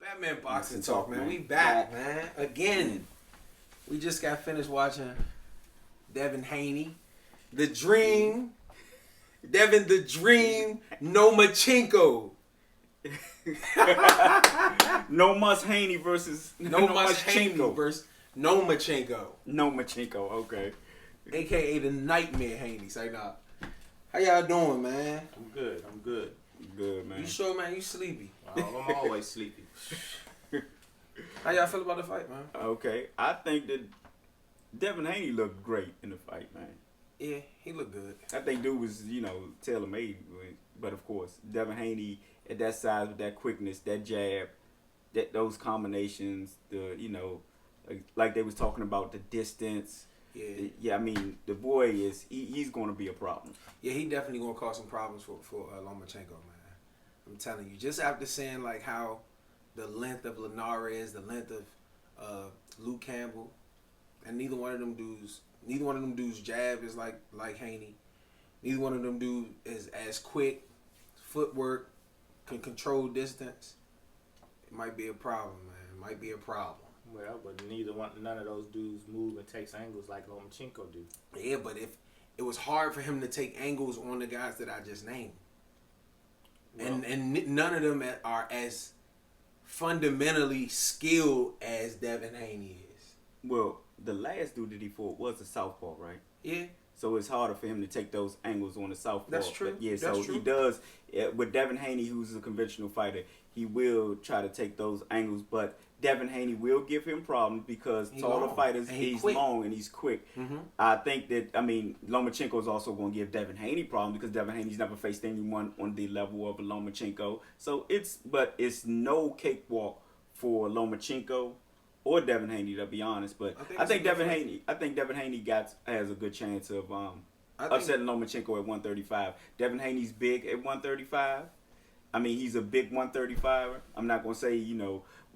Batman Boxing Talk, man. We back, man. Again. We just got finished watching Devin Haney. The Dream. Devin the Dream Nomachenko. No Muss Haney versus No Muss Haney versus Nomachenko. Nomachenko, okay. AKA the Nightmare Haney. Say nah. How y'all doing, man? I'm good. Good, man. You sure, man? You sleepy? Well, I'm always sleepy. How y'all feel about the fight, man? Okay. I think that Devin Haney looked great in the fight, man. Yeah, he looked good. I think dude was, tailor-made. But, of course, Devin Haney at that size with that quickness, that jab, those combinations, like they was talking about the distance. Yeah. I mean, the boy he's going to be a problem. Yeah, he definitely going to cause some problems for Lomachenko, man. I'm telling you. Just after seeing, like, how the length of Linares, the length of Luke Campbell, and neither one of them dudes jab is like Haney. Neither one of them dudes is as quick, footwork, can control distance. It might be a problem, man. It might be a problem. Well, but none of those dudes move and takes angles like Lomachenko do. Yeah, but if it was hard for him to take angles on the guys that I just named, well, and none of them are as fundamentally skilled as Devin Haney is. Well, the last dude that he fought was a southpaw, right? Yeah. So it's harder for him to take those angles on the southpaw. That's true. But yeah, That's so true. he does. With Devin Haney, who's a conventional fighter, he will try to take those angles. But Devin Haney will give him problems because taller fighters, he's long and he's quick. Mm-hmm. I think that, Lomachenko is also going to give Devin Haney problems because Devin Haney's never faced anyone on the level of a Lomachenko. So it's no cakewalk for Lomachenko or Devin Haney, to be honest. But I think Devin Haney has a good chance of upsetting Lomachenko at 135. Devin Haney's big at 135. He's a big 135er. I'm not going to say,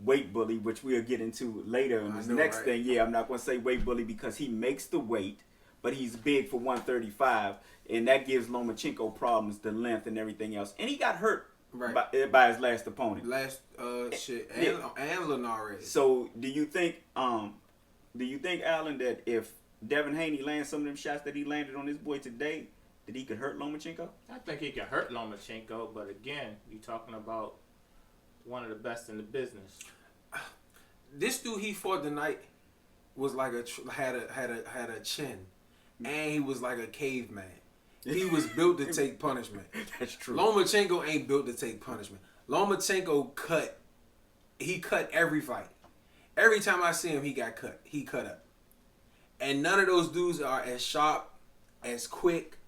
weight bully, which we'll get into later in this next thing. Yeah, I'm not going to say weight bully because he makes the weight, but he's big for 135, and that gives Lomachenko problems, the length and everything else. And he got hurt by his last opponent. And Linares. So do you think, Alan, that if Devin Haney lands some of them shots that he landed on this boy today, that he could hurt Lomachenko? I think he can hurt Lomachenko, but again, you're talking about one of the best in the business. This dude he fought tonight was like had a chin, and he was like a caveman. He was built to take punishment. That's true. Lomachenko ain't built to take punishment. Lomachenko cut every fight. Every time I see him, he got cut. He cut up. And none of those dudes are as sharp, as quick.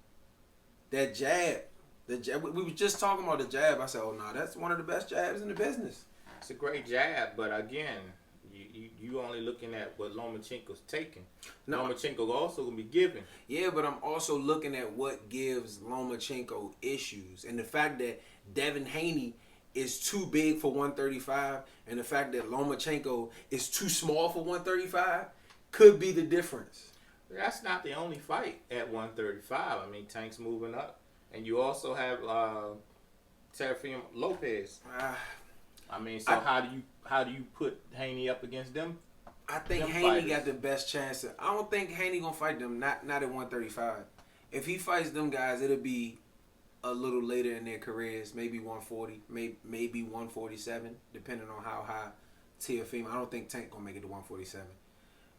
That jab. We were just talking about the jab. I said, oh, no, that's one of the best jabs in the business. It's a great jab, but again, you only looking at what Lomachenko's taking. No. Lomachenko also going to be giving. Yeah, but I'm also looking at what gives Lomachenko issues. And the fact that Devin Haney is too big for 135 and the fact that Lomachenko is too small for 135 could be the difference. That's not the only fight at 135. Tank's moving up. And you also have Teofimo Lopez. How do you put Haney up against them? I think Haney got the best chance. I don't think Haney gonna fight them. Not at 135. If he fights them guys, it'll be a little later in their careers. Maybe 140, maybe 147, depending on how high Teofimo. I don't think Tank gonna make it to 147.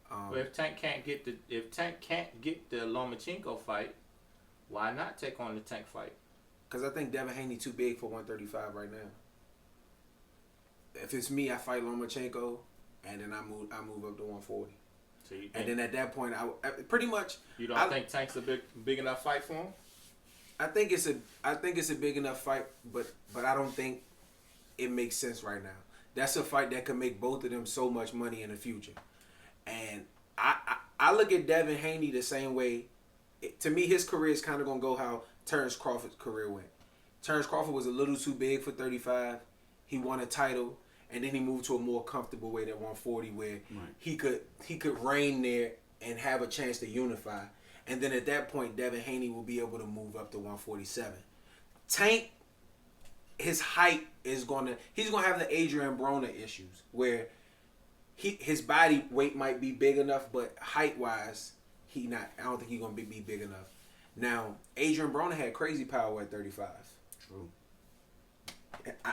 But if Tank can't get the Lomachenko fight, why not take on the Tank fight? Because I think Devin Haney too big for 135 right now. If it's me, I fight Lomachenko, and then I move up to 140. So you think, and then at that point, I pretty much. You don't think Tank's a big enough fight for him? I think it's a big enough fight, but I don't think it makes sense right now. That's a fight that could make both of them so much money in the future, and I look at Devin Haney the same way. To me, his career is kind of going to go how Terrence Crawford's career went. Terrence Crawford was a little too big for 35. He won a title, and then he moved to a more comfortable weight at 140 where he could reign there and have a chance to unify. And then at that point, Devin Haney will be able to move up to 147. Tank his height is he's gonna have the Adrian Broner issues where his body weight might be big enough, but height wise, I don't think he's gonna be big enough. Now, Adrian Broner had crazy power at 35. True.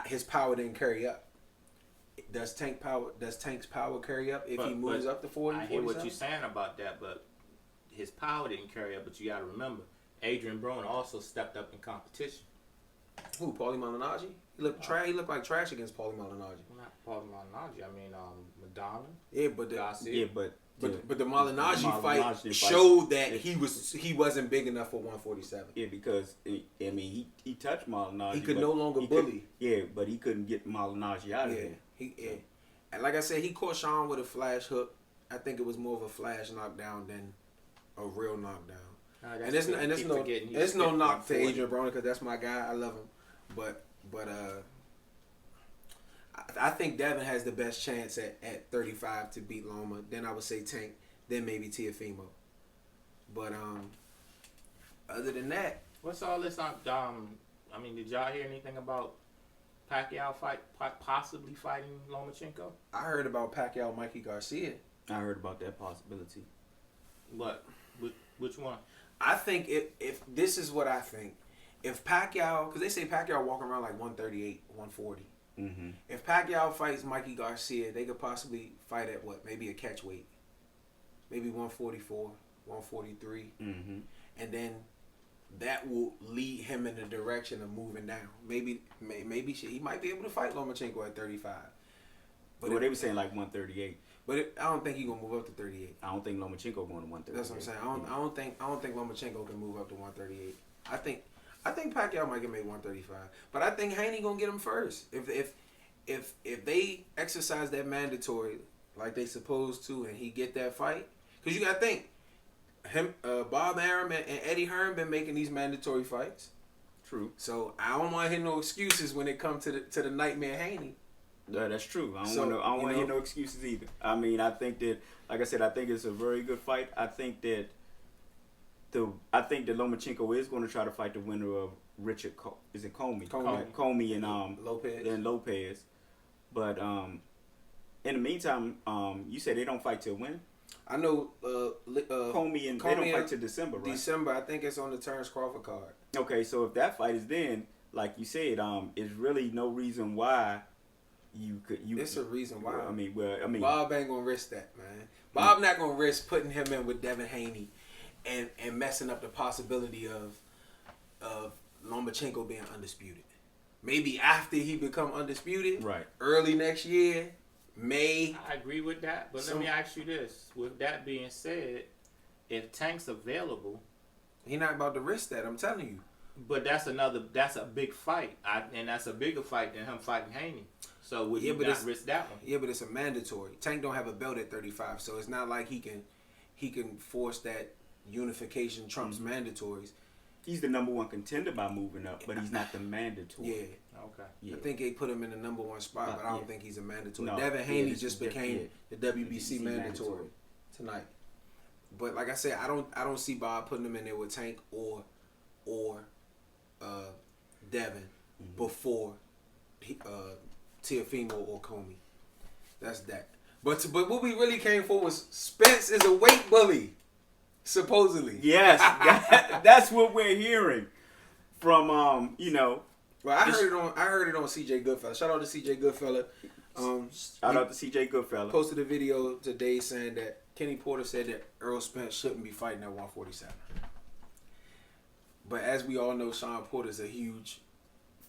His power didn't carry up. Does Tank's power carry up if he moves up to 40? I hear what you're saying about that, but his power didn't carry up. But you got to remember, Adrian Broner also stepped up in competition. Who? Paulie Malignaggi? He looked trash. He looked like trash against Paulie Malignaggi. Well, not Paulie Malignaggi. I mean, Madonna. Yeah, but Garcia. but the Malignaggi fight showed that he wasn't big enough for 147. Yeah, because he touched Malignaggi. He could no longer bully. But he couldn't get Malignaggi out of there. And like I said, he caught Sean with a flash hook. I think it was more of a flash knockdown than a real knockdown. And there's no knock to Adrian Broner because that's my guy. I love him, but I think Devin has the best chance at 35 to beat Loma. Then I would say Tank. Then maybe Teofimo. But other than that, what's all this? I mean, did y'all hear anything about Pacquiao possibly fighting Lomachenko? I heard about Pacquiao Mikey Garcia. I heard about that possibility. What? Which one? I think if this is what I think, if Pacquiao, because they say Pacquiao walking around like 138, 140. Mm-hmm. If Pacquiao fights Mikey Garcia, they could possibly fight at what? Maybe a catch weight. Maybe 144, 143. Mm-hmm. And then that will lead him in the direction of moving down. Maybe he might be able to fight Lomachenko at 35. But they were saying like 138. But I don't think he's gonna move up to 38. I don't think Lomachenko going to 138. That's what I'm saying. I don't think Lomachenko can move up to 138. I think Pacquiao might get made 135. But I think Haney gonna get him first. If they exercise that mandatory like they supposed to, and he get that fight, because you gotta think him, Bob Arum and Eddie Hearn been making these mandatory fights. True. So I don't want to hear no excuses when it comes to the Nightmare Haney. Yeah, that's true. I don't want to hear no excuses either. I mean, I think that, like I said, I think it's a very good fight. I think that Lomachenko is going to try to fight the winner of Richard. Is it Comey? Comey and Lopez. But in the meantime, you said they don't fight till when? I know Comey and they don't fight till December, right? December. I think it's on the Terrence Crawford card. Okay, so if that fight is then, like you said, it's really no reason why. It's a reason why. I mean, Bob ain't gonna risk that, man. Bob not gonna risk putting him in with Devin Haney and messing up the possibility of Lomachenko being undisputed. Maybe after he become undisputed, right? Early next year, May. I agree with that, but let me ask you this: with that being said, if Tank's available, he not about to risk that. I'm telling you. But that's a big fight, and that's a bigger fight than him fighting Haney. So would you not risk that one? Yeah, but it's a mandatory. Tank don't have a belt at 35, so it's not like he can force that unification trumps mandatories. He's the number one contender by moving up, but he's not the mandatory. Yeah. Okay. Yeah. I think they put him in the number one spot, but I don't think he's a mandatory. No, Devin Haney just became the WBC mandatory tonight. But like I said, I don't see Bob putting him in there with Tank or Devin before Teofimo or Comey. That's that. But what we really came for was Spence is a weight bully, supposedly. Yes, that's what we're hearing from Well, I heard it on CJ Goodfella. Shout out to CJ Goodfella. Shout out to CJ Goodfella. Posted a video today saying that Kenny Porter said that Errol Spence shouldn't be fighting at 147. But as we all know, Sean Porter's a huge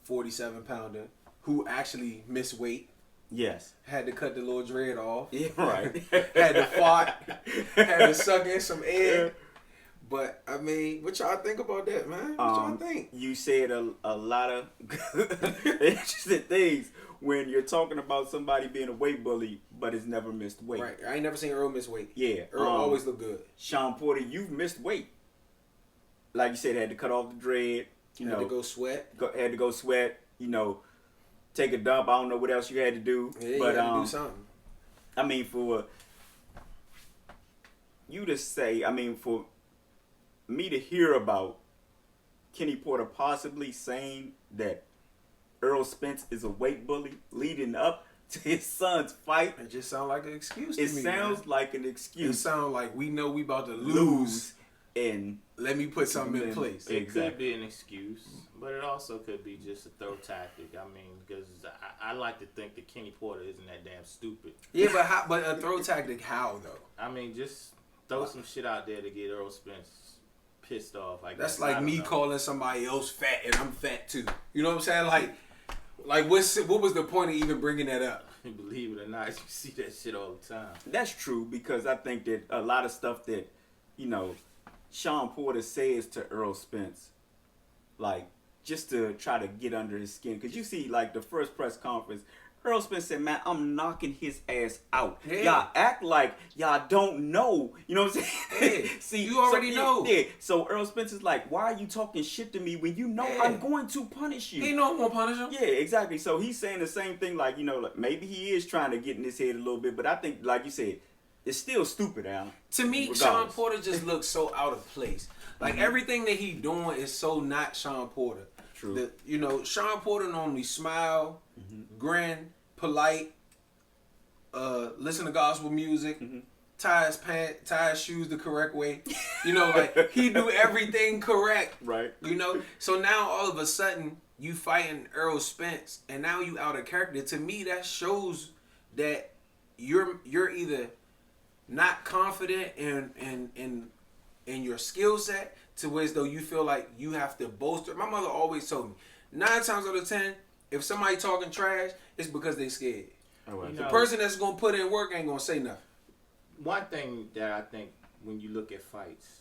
47-pounder who actually missed weight. Yes. Had to cut the little dread off. Yeah, right. Had to fart. Had to suck in some air. But, I mean, what y'all think about that, man? What y'all think? You said a lot of interesting things when you're talking about somebody being a weight bully, but has never missed weight. Right. I ain't never seen Earl miss weight. Yeah. Earl always look good. Sean Porter, you've missed weight. Like you said, had to cut off the dread. Had to go sweat. Had to go sweat. Take a dump. I don't know what else you had to do. Yeah, but you had to do something. I mean, for you to say, for me to hear about Kenny Porter possibly saying that Errol Spence is a weight bully leading up to his son's fight. It just sounds like an excuse to me. It sounds like an excuse. It sounds like we know we about to lose. And let me put something in place. It could be an excuse, but it also could be just a throw tactic. I mean, because I like to think that Kenny Porter isn't that damn stupid. Yeah, but a throw tactic, how though? I mean, just throw some shit out there to get Errol Spence pissed off. Like that's like me calling somebody else fat and I'm fat too. You know what I'm saying? Like what was the point of even bringing that up? Believe it or not, you see that shit all the time. That's true, because I think that a lot of stuff that, Sean Porter says to Errol Spence, like, just to try to get under his skin. Because you see, like, the first press conference, Errol Spence said, man, I'm knocking his ass out. Yeah. Y'all act like y'all don't know. You know what I'm saying? Yeah. See, you already know. Yeah. So Errol Spence is like, why are you talking shit to me when you know I'm going to punish you? He know I'm going to punish him. Yeah, exactly. So he's saying the same thing, like, like maybe he is trying to get in his head a little bit. But I think, like you said, it's still stupid, Alan. To me, regardless. Sean Porter just looks so out of place. Like, everything that he doing is so not Sean Porter. True. Sean Porter normally smile, grin, polite, listen to gospel music, tie his shoes the correct way. Like, he do everything correct. Right. So now all of a sudden you fighting Errol Spence and now you out of character. To me, that shows that you're either not confident in your skill set, to where as though you feel like you have to bolster. My mother always told me, 9 times out of 10, if somebody talking trash, it's because they scared. The person that's gonna put in work ain't gonna say nothing. One thing that I think when you look at fights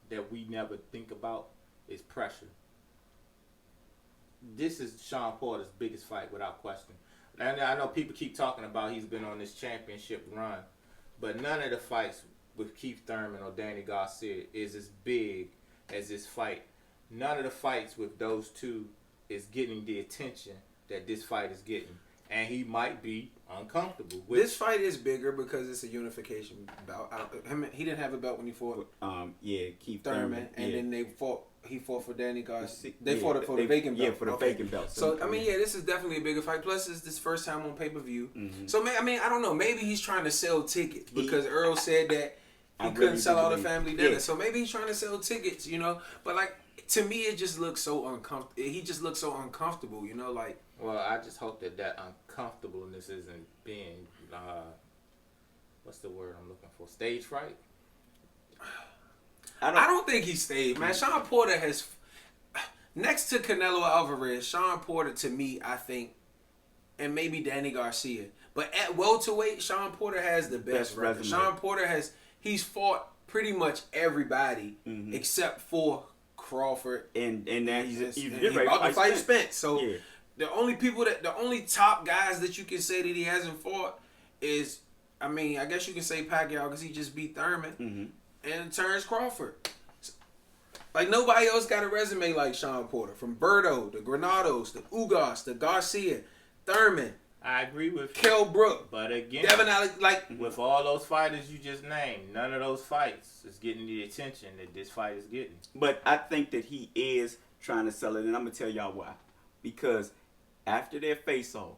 that we never think about is pressure. This is Sean Porter's biggest fight without question. And I know people keep talking about he's been on this championship run, but none of the fights with Keith Thurman or Danny Garcia is as big as this fight. None of the fights with those two is getting the attention that this fight is getting. And he might be uncomfortable. This fight is bigger because it's a unification bout. He didn't have a belt when he fought. Keith Thurman, and then he fought for Danny Garcia. They fought it for the vacant belt. Yeah, for the vacant belt. So this is definitely a bigger fight. Plus, it's this first time on pay-per-view. So I don't know. Maybe he's trying to sell tickets because Earl said that he couldn't sell out a family dinner. So maybe he's trying to sell tickets. But like, to me, it just looks so uncomfortable. He just looks so uncomfortable. Like. Well, I just hope that uncomfortableness isn't being, what's the word I'm looking for? Stage fright? I don't think he staged, man. Sean Porter has, next to Canelo Alvarez, Sean Porter, to me, I think, and maybe Danny Garcia. But at welterweight, Sean Porter has the best record. Sean Porter he's fought pretty much everybody except for Crawford. And now he's about to fight Spence. So. Yeah. The only top guys that you can say that he hasn't fought is, I guess you can say Pacquiao because he just beat Thurman and Terrence Crawford. Like, nobody else got a resume like Sean Porter. From Berto, the Granados, the Ugas, the Garcia, Thurman. I agree with Kell Brook. But again, Devin Alex, with all those fighters you just named, none of those fights is getting the attention that this fight is getting. But I think that he is trying to sell it, and I'm going to tell y'all why. Because after their face-off,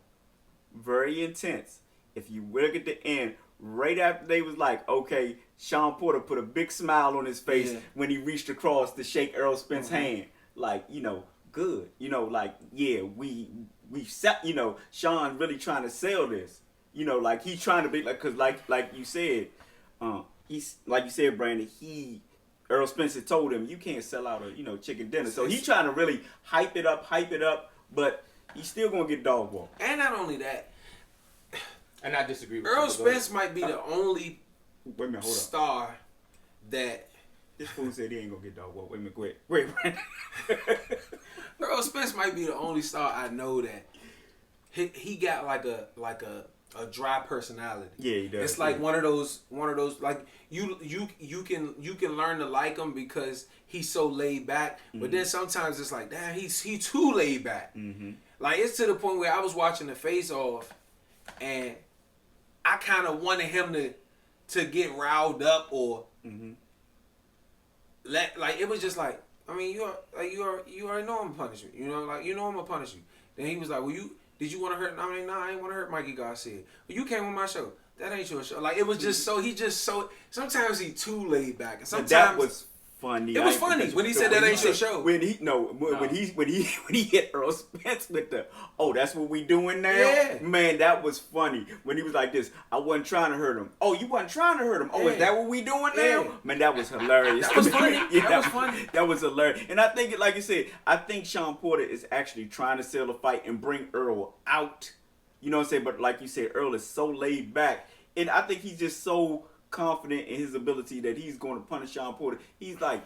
very intense. If you look at the end, right after they was like, okay, Sean Porter put a big smile on his face when he reached across to shake Errol Spence's hand. Like, good. We set, Sean really trying to sell this. Like, he's trying to be, like, because like you said, he's, like you said, Brandon, Errol Spence had told him, you can't sell out a, chicken dinner. So he's trying to really hype it up, but he's still going to get dog walked. And not only that, and I disagree with Errol Spence might be the only star that... This fool said he ain't going to get dog walked. Wait a minute, wait. Errol Spence might be the only star I know that he got like a dry personality. Yeah, he does. It's like one of those like you can learn to like him because he's so laid back, but then sometimes it's like, damn, he too laid back. Like, it's to the point where I was watching the face off and I kind of wanted him to get riled up or it was just like, I mean, you already know I'm gonna punish you. You know, like, you know I'm gonna punish you. Then he was like, well, did you want to hurt? I mean, nah, I ain't want to hurt Mikey Garcia. But you came on my show. That ain't your show. Like, it was just so. Sometimes he too laid back, and sometimes that was funny. It was funny when he said that ain't your show. When he hit Errol Spence with the, oh, that's what we doing now? Yeah. Man, that was funny. When he was like this, I wasn't trying to hurt him. Oh, you wasn't trying to hurt him. Oh, is that what we doing now? Yeah. Man, that was hilarious. That was funny. That was funny. That was hilarious. And I think, like you said, I think Sean Porter is actually trying to sell the fight and bring Errol out. You know what I'm saying? But like you said, Errol is so laid back. And I think he's just so confident in his ability that he's going to punish Sean Porter. He's like,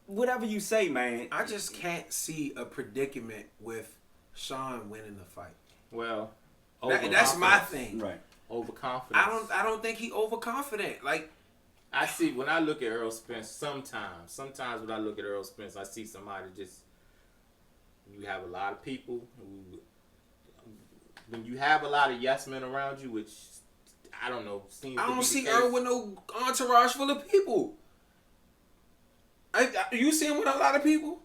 whatever you say, man. I just can't see a predicament with Sean winning the fight. Well, that's my thing. Right. Overconfidence. I don't think he overconfident. Like, I see when I look at Errol Spence. Sometimes when I look at Errol Spence, I see somebody just. You have a lot of people who. When you have a lot of yes men around you, which I don't know, seems. I don't see Errol with no entourage full of people. You see him with a lot of people?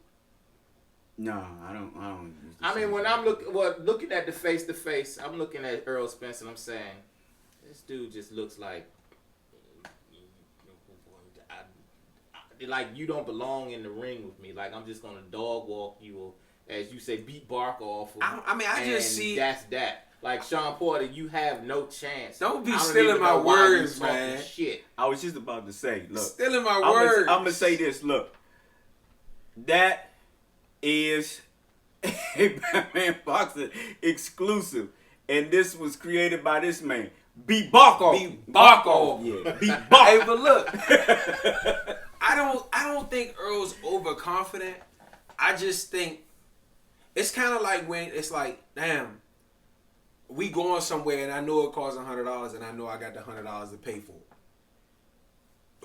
No, I don't. I mean, when I'm looking at the face to face, I'm looking at Errol Spence and I'm saying, this dude just looks like you don't belong in the ring with me. Like, I'm just gonna dog walk you, or as you say, beat bark off. I just see that's that. Like, Sean Porter, you have no chance. Don't be stealing my words, man. Shit. I was just about to say, look. Stealing my words. I'm going to say this, look. That is a Batman Boxing exclusive. And this was created by this man. Be Barkov. Yeah. Be Barkov. Hey, but look. I don't think Earl's overconfident. I just think it's kind of like when it's like, damn, we going somewhere and I know it costs $100 and I know I got the $100 to pay for it.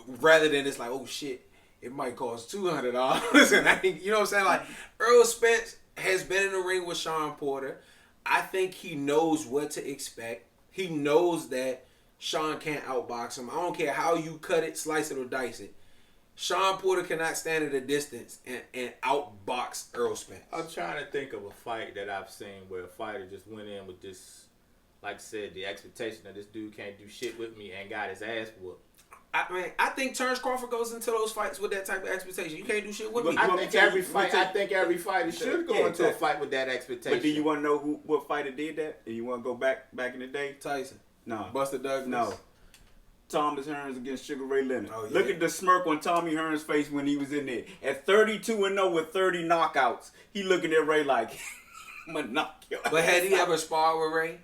Rather than it's like, oh shit, it might cost $200 and I think, you know what I'm saying? Like, Errol Spence has been in the ring with Sean Porter. I think he knows what to expect. He knows that Sean can't outbox him. I don't care how you cut it, slice it, or dice it. Sean Porter cannot stand at a distance and outbox Errol Spence. I'm trying to think of a fight that I've seen where a fighter just went in with this, like I said, the expectation that this dude can't do shit with me and got his ass whooped. I think Terrence Crawford goes into those fights with that type of expectation. You can't do shit with me. I think every fighter should go into a fight with that expectation. But do you want to know what fighter did that? Do you want to go back in the day? Tyson. No. Buster Douglas. No. Thomas Hearns against Sugar Ray Leonard. Oh, yeah. Look at the smirk on Tommy Hearns' face when he was in there. At 32-0 with 30 knockouts, he looking at Ray like, I'm gonna knock you out. But had he ever sparred with Ray?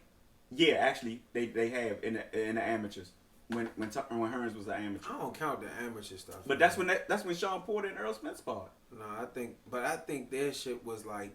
Yeah, actually, they have in the amateurs. When Hearns was an amateur. I don't count the amateur stuff. But that's when Sean Porter and Errol Spence sparred. No, I think their shit was like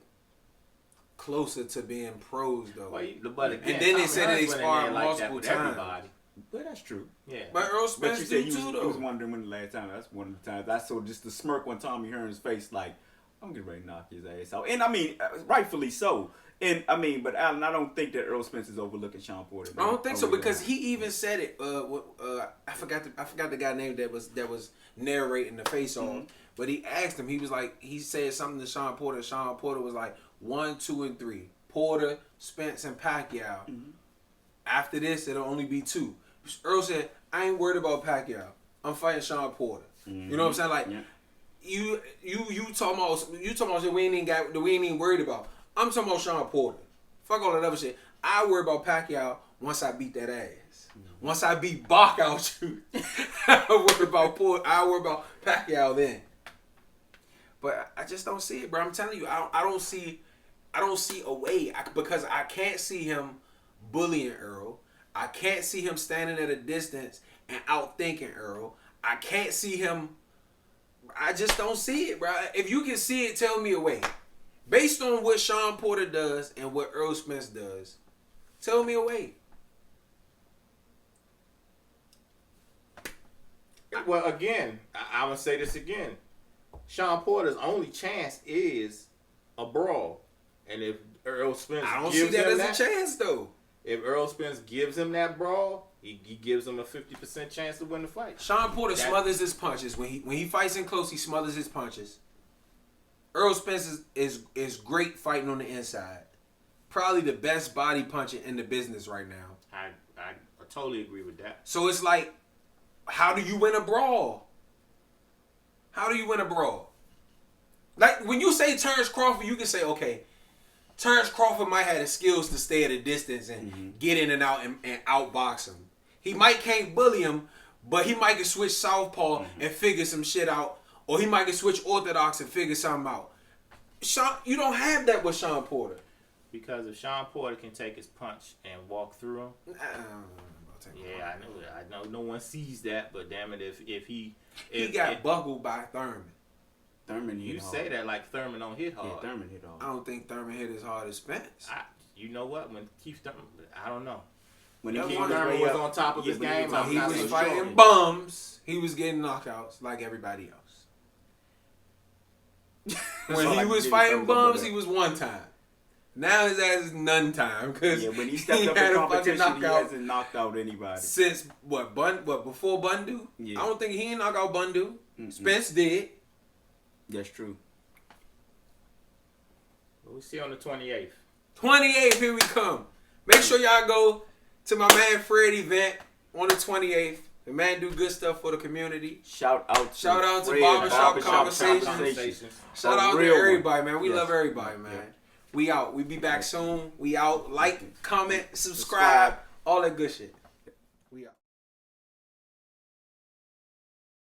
closer to being pros though. But again, and then they said they sparred multiple times. But that's true. Yeah. But Errol Spence you said too, though. You was wondering when the last time. That's one of the times I saw just the smirk on Tommy Hearns' face, like, I'm getting ready to knock his ass out. And I mean, rightfully so. And I mean, but Alan, I don't think that Errol Spence is overlooking Sean Porter. I don't think so because he even said it. I forgot the guy name that was narrating the face off. Mm-hmm. But he asked him. He was like, he said something to Sean Porter. And Sean Porter was like 1, 2, and 3. Porter, Spence, and Pacquiao. Mm-hmm. After this, it'll only be 2. Earl said, I ain't worried about Pacquiao. I'm fighting Sean Porter. Mm-hmm. You know what I'm saying? Like, you talking about shit we ain't even worried about. I'm talking about Sean Porter. Fuck all that other shit. I worry about Pacquiao once I beat that ass. Mm-hmm. Once I beat Bach out you, I worry about Pacquiao then. But I just don't see it, bro. I'm telling you, I don't see a way because I can't see him bullying Earl. I can't see him standing at a distance and outthinking Earl. I can't see him. I just don't see it, bro. If you can see it, tell me a way. Based on what Sean Porter does and what Errol Spence does, tell me a way. Well, again, I'm going to say this again. Sean Porter's only chance is a brawl. And if Errol Spence I don't see that as a chance, though. If Errol Spence gives him that brawl, he gives him a 50% chance to win the fight. Sean Porter smothers his punches. When he fights in close, he smothers his punches. Errol Spence is great fighting on the inside. Probably the best body puncher in the business right now. I totally agree with that. So it's like, how do you win a brawl? How do you win a brawl? Like, when you say Terrence Crawford, you can say, okay, Terrence Crawford might have the skills to stay at a distance and get in and out and outbox him. He might can't bully him, but he might can switch southpaw and figure some shit out. Or he might can switch orthodox and figure something out. Sean, you don't have that with Sean Porter. Because if Sean Porter can take his punch and walk through him, yeah, I know no one sees that, but damn it, if he got buckled by Thurman. Thurman hit you hard. Say that like Thurman don't hit hard. Yeah, Thurman hit hard. I don't think Thurman hit as hard as Spence. You know what? When Keith Thurman, I don't know. When Keith Thurman was on top of his game, he was fighting bums. He was getting knockouts like everybody else. When he was fighting bums, he was one time. Now his ass is none time because when he stepped up in competition, he hasn't knocked out anybody since before Bundu. Yeah. I don't think he didn't knock out Bundu. Spence did. That's true. We'll see on the 28th. 28th, here we come. Make sure y'all go to my man Fred event on the 28th. The man do good stuff for the community. Shout out to Barbershop Conversations. Shout out to everybody, man. We love everybody, man. Yeah. We out. We be back soon. We out. Like, comment, subscribe, all that good shit.